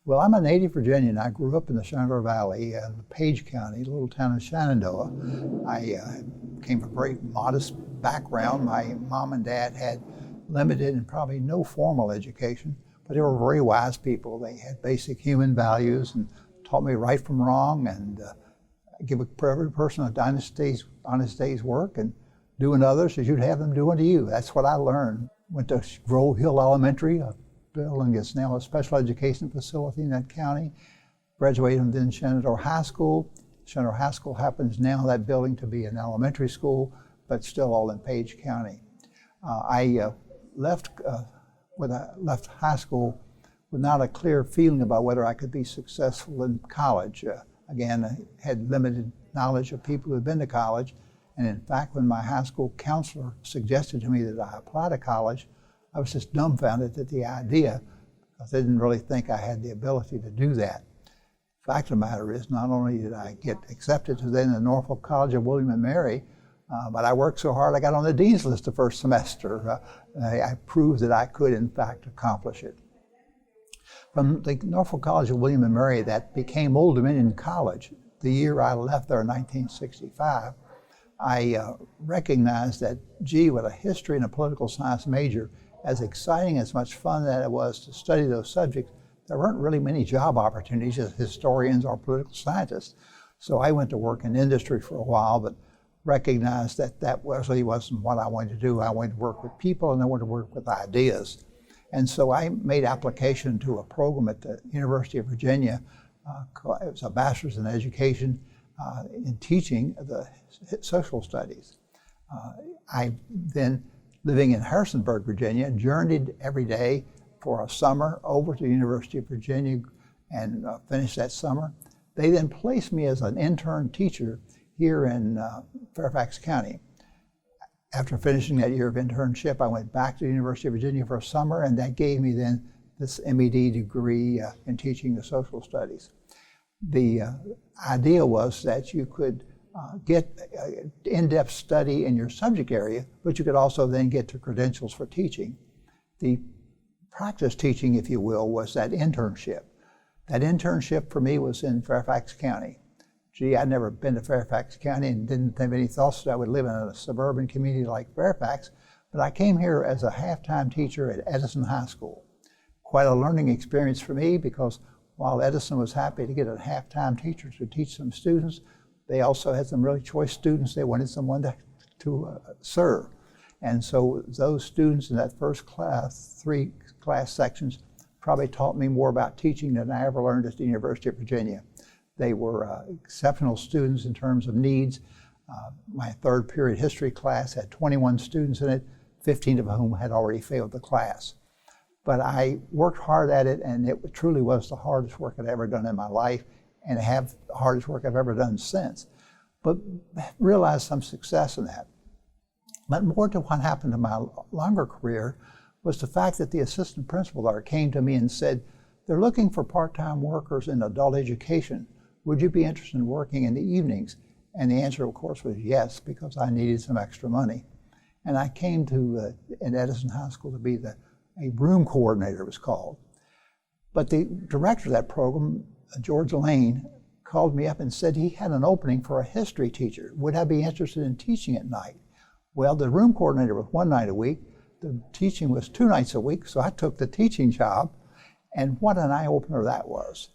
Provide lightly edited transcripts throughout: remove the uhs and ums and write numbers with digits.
Well, I'm a native Virginian. I grew up in the Shenandoah Valley in Page County, a little town of Shenandoah. I came from a very modest background. My mom and dad had limited and probably no formal education, but they were very wise people. They had basic human values and taught me right from wrong and give every person a honest day's work and do unto others as you'd have them do unto you. That's what I learned. Went to Grove Hill Elementary, a building is now a special education facility in that county. Graduated from then Shenandoah High School. Shenandoah High School happens now, that building, to be an elementary school, but still all in Page County. I left high school with not a clear feeling about whether I could be successful in college. Again, I had limited knowledge of people who had been to college, and in fact, when my high school counselor suggested to me that I apply to college, I was just dumbfounded at the idea, because I didn't really think I had the ability to do that. The fact of the matter is, not only did I get accepted to then the Norfolk College of William and Mary, but I worked so hard I got on the dean's list the first semester. I proved that I could, in fact, accomplish it. From the Norfolk College of William and Mary, that became Old Dominion College. The year I left there in 1965, I recognized that, gee, with a history and a political science major, as exciting, as much fun that it was to study those subjects, there weren't really many job opportunities as historians or political scientists. So I went to work in industry for a while, but recognized that that really wasn't what I wanted to do. I wanted to work with people and I wanted to work with ideas. And so I made application to a program at the University of Virginia. It was a bachelor's in education in teaching the social studies. I then, living in Harrisonburg, Virginia, journeyed every day for a summer over to the University of Virginia and finished that summer. They then placed me as an intern teacher here in Fairfax County. After finishing that year of internship, I went back to the University of Virginia for a summer, and that gave me then this MED degree in teaching the social studies. The idea was that you could get in-depth study in your subject area, but you could also then get to credentials for teaching. The practice teaching, if you will, was that internship. That internship for me was in Fairfax County. Gee, I'd never been to Fairfax County and didn't have any thoughts that I would live in a suburban community like Fairfax, but I came here as a half-time teacher at Edison High School. Quite a learning experience for me, because while Edison was happy to get a half-time teacher to teach some students, they also had some really choice students they wanted someone to serve. And so those students in that first class, 3 class sections, probably taught me more about teaching than I ever learned at the University of Virginia. They were exceptional students in terms of needs. My third period history class had 21 students in it, 15 of whom had already failed the class. But I worked hard at it, and it truly was the hardest work I'd ever done in my life, and have the hardest work I've ever done since. But realized some success in that. But more to what happened in my longer career was the fact that the assistant principal there came to me and said, they're looking for part-time workers in adult education. Would you be interested in working in the evenings? And the answer, of course, was yes, because I needed some extra money. And I came to in Edison High School to be a room coordinator, it was called. But the director of that program, George Lane, called me up and said he had an opening for a history teacher. Would I be interested in teaching at night? Well, the room coordinator was 1 night a week. The teaching was 2 nights a week, so I took the teaching job. And what an eye-opener that was.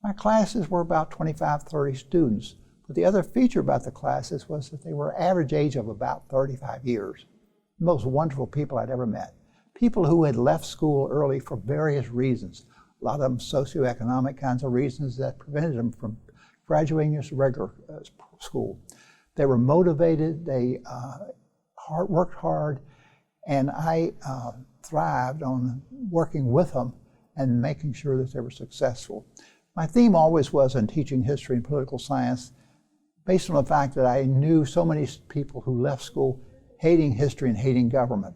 My classes were about 25, 30 students, but the other feature about the classes was that they were average age of about 35 years. The most wonderful people I'd ever met. People who had left school early for various reasons. A lot of them socioeconomic kinds of reasons that prevented them from graduating as regular school. They were motivated, they worked hard, and I thrived on working with them and making sure that they were successful. My theme always was in teaching history and political science, based on the fact that I knew so many people who left school hating history and hating government.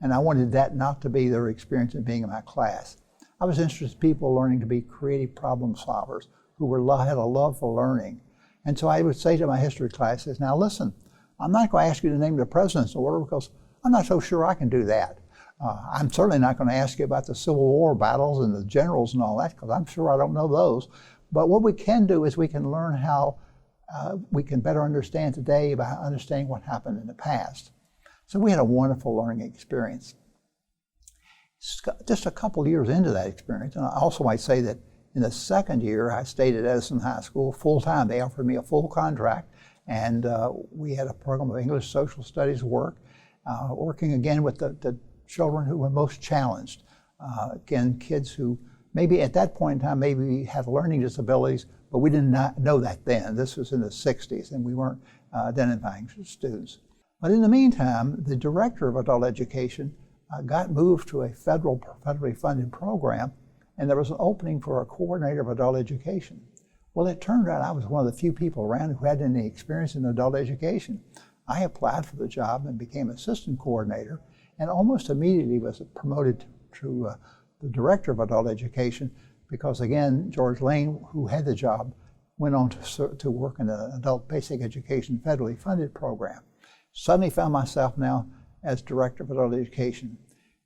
And I wanted that not to be their experience in being in my class. I was interested in people learning to be creative problem solvers who had a love for learning. And so I would say to my history classes, now listen, I'm not going to ask you to name the president's order because I'm not so sure I can do that. I'm certainly not going to ask you about the Civil War battles and the generals and all that, because I'm sure I don't know those. But what we can do is we can learn how we can better understand today by understanding what happened in the past. So we had a wonderful learning experience. Just a couple years into that experience, and I also might say that in the second year, I stayed at Edison High School full-time. They offered me a full contract, and we had a program of English social studies work, working again with the children who were most challenged. Again, kids who maybe at that point in time maybe had learning disabilities, but we did not know that then. This was in the 60s, and we weren't identifying students. But in the meantime, the director of adult education got moved to a federally funded program, and there was an opening for a coordinator of adult education. Well, it turned out I was one of the few people around who had any experience in adult education. I applied for the job and became assistant coordinator, and almost immediately was promoted to the director of adult education, because again, George Lane, who had the job, went on to work in an adult basic education federally funded program. Suddenly found myself now as director of adult education.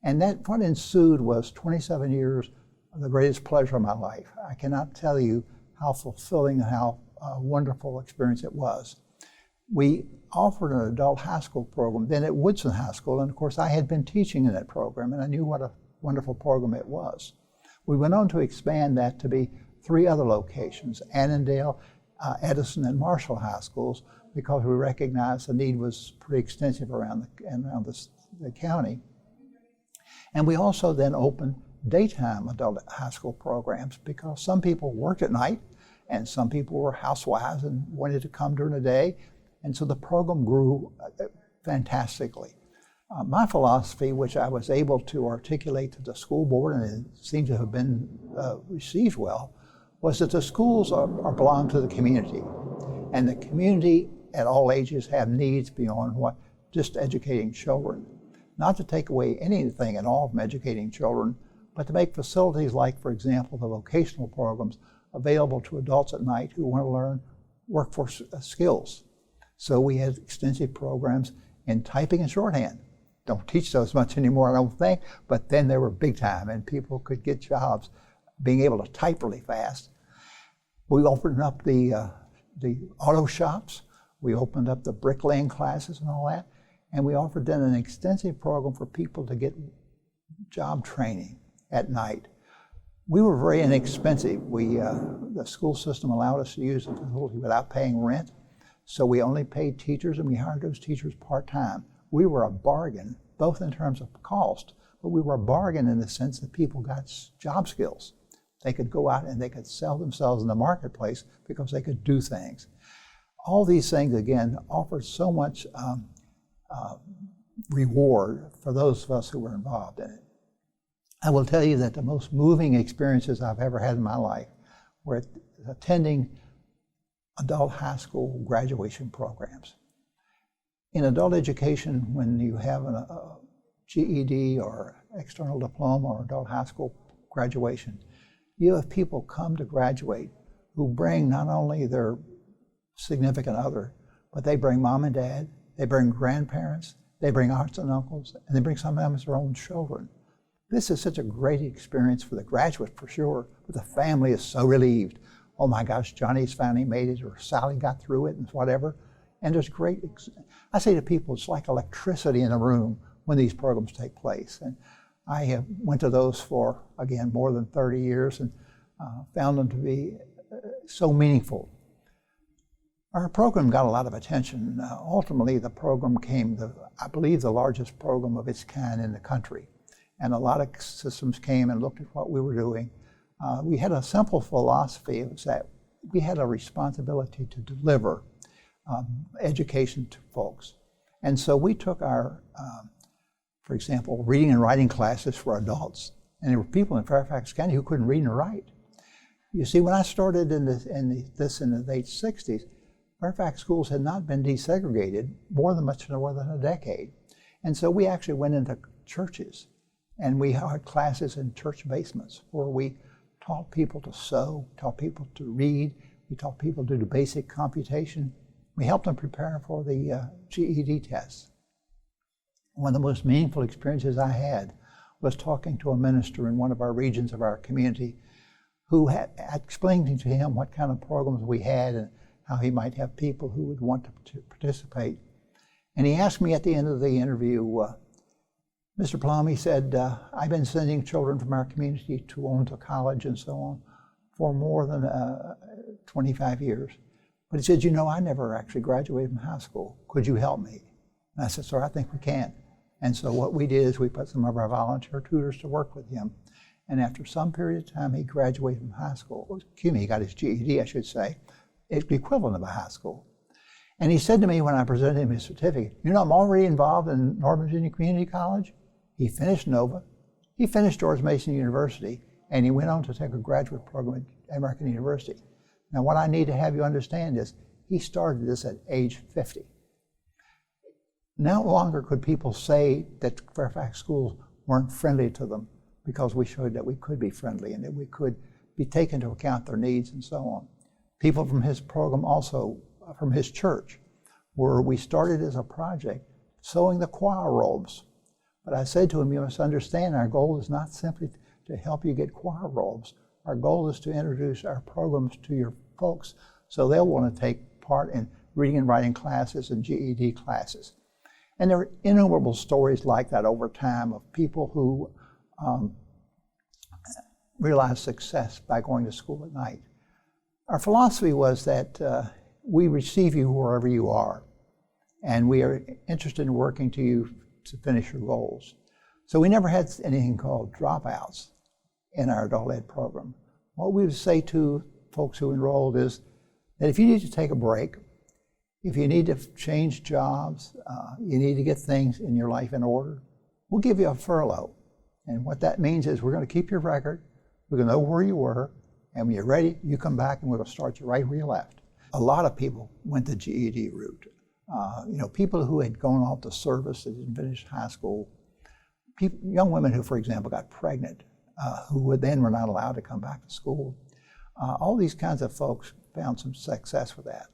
And that what ensued was 27 years of the greatest pleasure of my life. I cannot tell you how fulfilling and how wonderful experience it was. We offered an adult high school program then at Woodson High School, and of course I had been teaching in that program, and I knew what a wonderful program it was. We went on to expand that to be 3 other locations, Annandale, Edison, and Marshall High Schools, because we recognized the need was pretty extensive around the county. And we also then opened daytime adult high school programs, because some people worked at night and some people were housewives and wanted to come during the day. And so the program grew fantastically. My philosophy, which I was able to articulate to the school board, and it seems to have been received well, was that the schools belong to the community. And the community at all ages have needs beyond what just educating children. Not to take away anything at all from educating children, but to make facilities like, for example, the vocational programs available to adults at night who want to learn workforce skills. So we had extensive programs in typing and shorthand. Don't teach those much anymore, I don't think, but then they were big time and people could get jobs being able to type really fast. We opened up the auto shops. We opened up the bricklaying classes and all that. And we offered then an extensive program for people to get job training at night. We were very inexpensive. The school system allowed us to use the facility without paying rent. So we only paid teachers, and we hired those teachers part-time. We were a bargain, both in terms of cost, but we were a bargain in the sense that people got job skills. They could go out and they could sell themselves in the marketplace because they could do things. All these things, again, offered so much reward for those of us who were involved in it. I will tell you that the most moving experiences I've ever had in my life were attending adult high school graduation programs. In adult education, when you have a GED or external diploma or adult high school graduation, you have people come to graduate who bring not only their significant other, but they bring mom and dad, they bring grandparents, they bring aunts and uncles, and they bring sometimes their own children. This is such a great experience for the graduate, for sure, but the family is so relieved. Oh my gosh, Johnny's finally made it, or Sally got through it, and whatever. And there's great, I say to people, it's like electricity in a room when these programs take place. And I have went to those for, again, more than 30 years and found them to be so meaningful. Our program got a lot of attention. Ultimately, the program became, I believe, the largest program of its kind in the country. And a lot of systems came and looked at what we were doing. We had a simple philosophy. It was that we had a responsibility to deliver education to folks. And so we took our, for example, reading and writing classes for adults. And there were people in Fairfax County who couldn't read and write. You see, when I started in the late 60s, Fairfax schools had not been desegregated much more than a decade. And so we actually went into churches, and we had classes in church basements where we taught people to sew, taught people to read, we taught people to do basic computation. We helped them prepare for the GED tests. One of the most meaningful experiences I had was talking to a minister in one of our regions of our community who had explained to him what kind of programs we had and how he might have people who would want to participate. And he asked me at the end of the interview, Mr. Plum, he said, I've been sending children from our community to college and so on for more than 25 years. But he said, you know, I never actually graduated from high school. Could you help me? And I said, sir, I think we can. And so what we did is we put some of our volunteer tutors to work with him. And after some period of time, he graduated from high school. He got his GED, I should say. It's the equivalent of a high school. And he said to me when I presented him his certificate, you know, I'm already involved in Northern Virginia Community College. He finished Nova. He finished George Mason University. And he went on to take a graduate program at American University. Now, what I need to have you understand is he started this at age 50. No longer could people say that Fairfax schools weren't friendly to them because we showed that we could be friendly and that we could be taken into account their needs and so on. People from his program also, from his church, where we started as a project sewing the choir robes. But I said to him, you must understand our goal is not simply to help you get choir robes. Our goal is to introduce our programs to your folks so they'll want to take part in reading and writing classes and GED classes. And there are innumerable stories like that over time of people who realized success by going to school at night. Our philosophy was that we receive you wherever you are, and we are interested in working to you to finish your goals. So we never had anything called dropouts in our adult ed program. What we would say to folks who enrolled is that if you need to take a break, if you need to change jobs, you need to get things in your life in order, we'll give you a furlough. And what that means is we're going to keep your record, we're going to know where you were, and when you're ready, you come back and we're going to start you right where you left. A lot of people went the GED route. You know, people who had gone off to service that didn't finish high school, young women who, for example, got pregnant, who would then were not allowed to come back to school. All these kinds of folks found some success with that.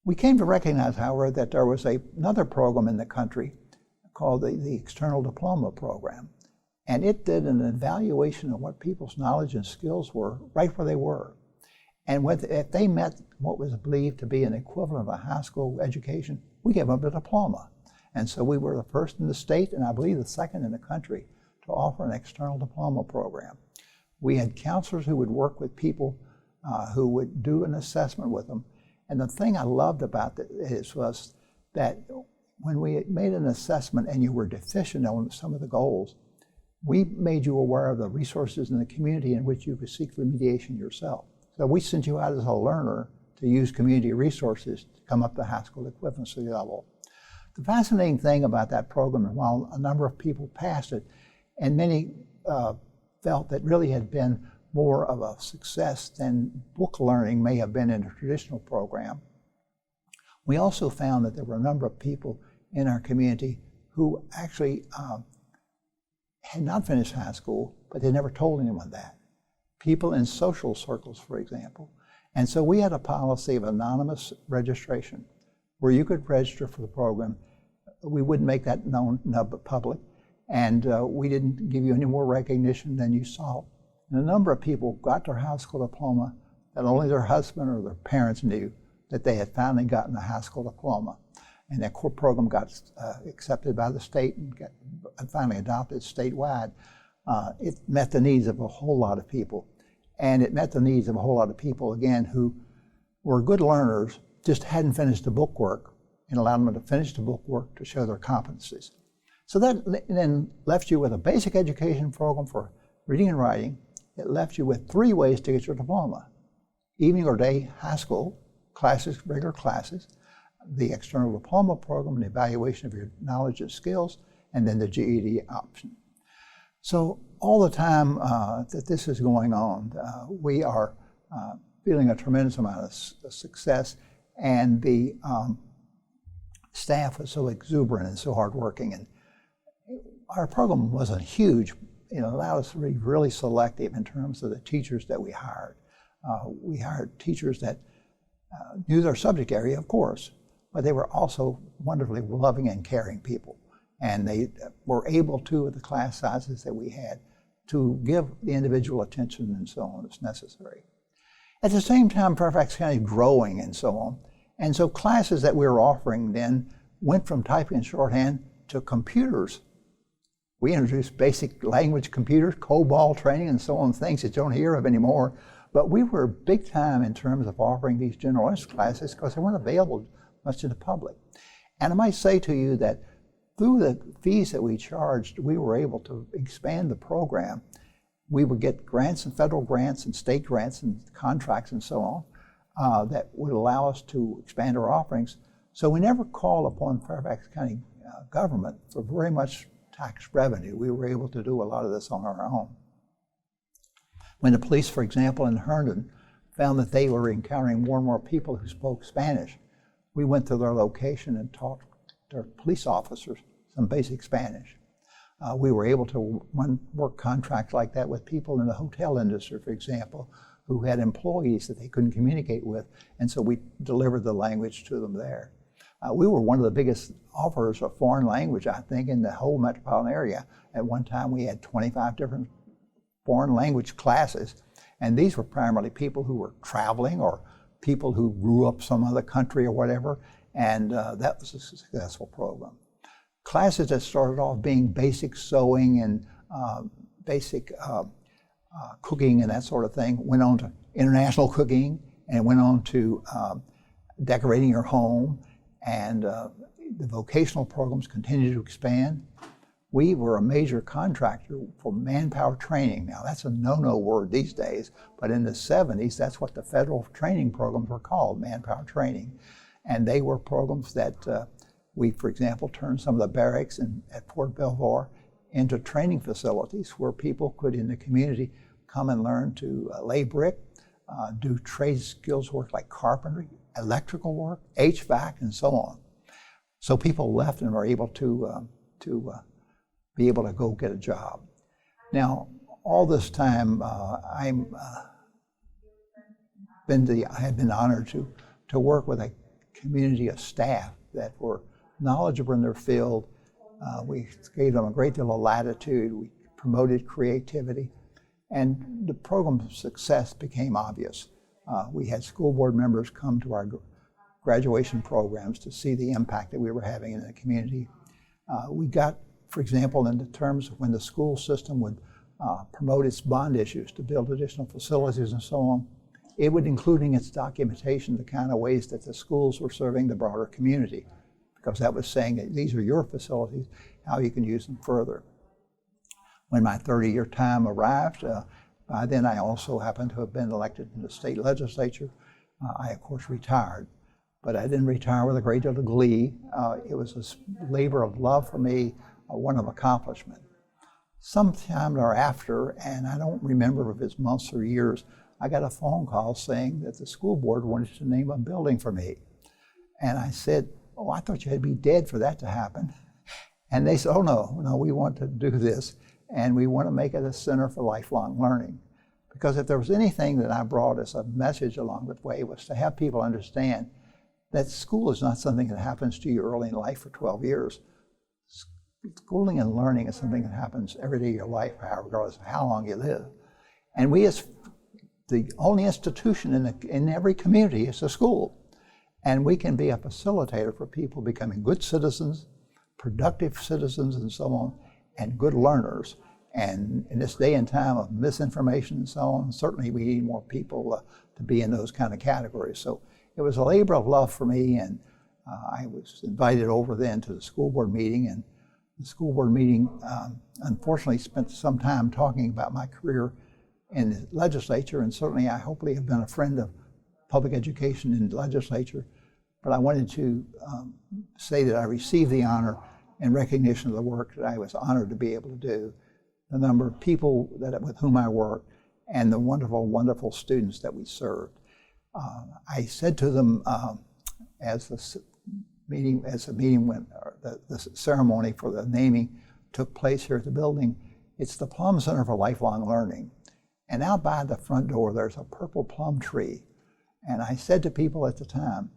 We came to recognize, however, that there was another program in the country called the External Diploma Program. And it did an evaluation of what people's knowledge and skills were right where they were. And if they met what was believed to be an equivalent of a high school education, we gave them a diploma. And so we were the first in the state, and I believe the second in the country, to offer an external diploma program. We had counselors who would work with people who would do an assessment with them. And the thing I loved about it was that when we made an assessment and you were deficient on some of the goals, we made you aware of the resources in the community in which you could seek remediation yourself. So we sent you out as a learner to use community resources to come up to high school equivalency level. The fascinating thing about that program, and while a number of people passed it, and many felt that really had been more of a success than book learning may have been in a traditional program, we also found that there were a number of people in our community who actually had not finished high school, but they never told anyone that. People in social circles, for example. And so we had a policy of anonymous registration where you could register for the program. We wouldn't make that known public, and we didn't give you any more recognition than you saw. And a number of people got their high school diploma that only their husband or their parents knew that they had finally gotten a high school diploma. And that core program got accepted by the state and finally adopted statewide. It met the needs of a whole lot of people. And it met the needs of a whole lot of people, again, who were good learners, just hadn't finished the book work, and allowed them to finish the book work to show their competencies. So that then left you with a basic education program for reading and writing. It left you with 3 ways to get your diploma: evening or day high school classes, regular classes, the external diploma program, and evaluation of your knowledge and skills, and then the GED option. So all the time that this is going on, we are feeling a tremendous amount of success, and the staff was so exuberant and so hardworking. And our program wasn't huge. It allowed us to be really selective in terms of the teachers that we hired. We hired teachers that knew their subject area, of course, but they were also wonderfully loving and caring people. And they were able to, with the class sizes that we had, to give the individual attention and so on as necessary. At the same time, Fairfax County is growing and so on. And so classes that we were offering then went from typing and shorthand to computers. We introduced basic language computers, COBOL training and so on, things that you don't hear of anymore. But we were big time in terms of offering these general interest classes because they weren't available much to the public. And I might say to you that through the fees that we charged, we were able to expand the program. We would get grants and federal grants and state grants and contracts and so on that would allow us to expand our offerings. So we never called upon Fairfax County government for very much tax revenue. We were able to do a lot of this on our own. When the police, for example, in Herndon found that they were encountering more and more people who spoke Spanish, we went to their location and taught their police officers some basic Spanish. We were able to work contracts like that with people in the hotel industry, for example, who had employees that they couldn't communicate with, and so we delivered the language to them there. We were one of the biggest offers of foreign language, I think, in the whole metropolitan area. At one time, we had 25 different foreign language classes, and these were primarily people who were traveling or people who grew up some other country or whatever, and that was a successful program. Classes that started off being basic sewing and basic cooking and that sort of thing went on to international cooking and went on to decorating your home, and the vocational programs continued to expand. We were a major contractor for manpower training. Now that's a no-no word these days, but in the 70s, that's what the federal training programs were called, manpower training. And they were programs that we, for example, turned some of the barracks at Fort Belvoir into training facilities where people could, in the community, come and learn to lay brick, do trade skills work like carpentry, electrical work, HVAC, and so on. So people left and were able to be able to go get a job. Now, all this time, I had been honored to work with a community of staff that were knowledgeable in their field. We gave them a great deal of latitude. We promoted creativity, and the program's success became obvious. We had school board members come to our graduation programs to see the impact that we were having in the community. We got, for example, in the terms of when the school system would promote its bond issues to build additional facilities and so on, it would include in its documentation the kind of ways that the schools were serving the broader community, because that was saying that these are your facilities, how you can use them further. When my 30-year time arrived, by then I also happened to have been elected in the state legislature. I, of course, retired, but I didn't retire with a great deal of glee. It was a labor of love for me, one of accomplishment. Sometime thereafter, and I don't remember if it's months or years, I got a phone call saying that the school board wanted to name a building for me. And I said, oh, I thought you had to be dead for that to happen. And they said, oh, no, we want to do this, and we want to make it a center for lifelong learning. Because if there was anything that I brought as a message along the way, was to have people understand that school is not something that happens to you early in life for 12 years. Schooling and learning is something that happens every day of your life, regardless of how long you live. And we, as the only institution in every community, is a school. And we can be a facilitator for people becoming good citizens, productive citizens, and so on, and good learners. And in this day and time of misinformation and so on, certainly we need more people to be in those kind of categories. So it was a labor of love for me, and I was invited over then to the school board meeting, and the school board meeting unfortunately spent some time talking about my career in the legislature, and certainly I hopefully have been a friend of public education in the legislature, but I wanted to say that I received the honor in recognition of the work that I was honored to be able to do, the number of people with whom I worked, and the wonderful, wonderful students that we served. I said to them as the meeting went, the ceremony for the naming took place here at the building, it's the Plum Center for Lifelong Learning. And out by the front door, there's a purple plum tree. And I said to people at the time,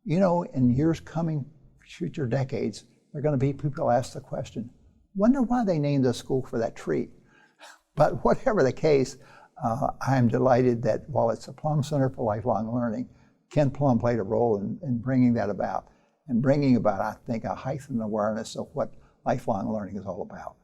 you know, in years coming, future decades, there are going to be people ask the question, wonder why they named the school for that tree. But whatever the case, I'm delighted that while it's a Plum Center for Lifelong Learning, Ken Plum played a role in bringing that about, and bringing about, I think, a heightened awareness of what lifelong learning is all about.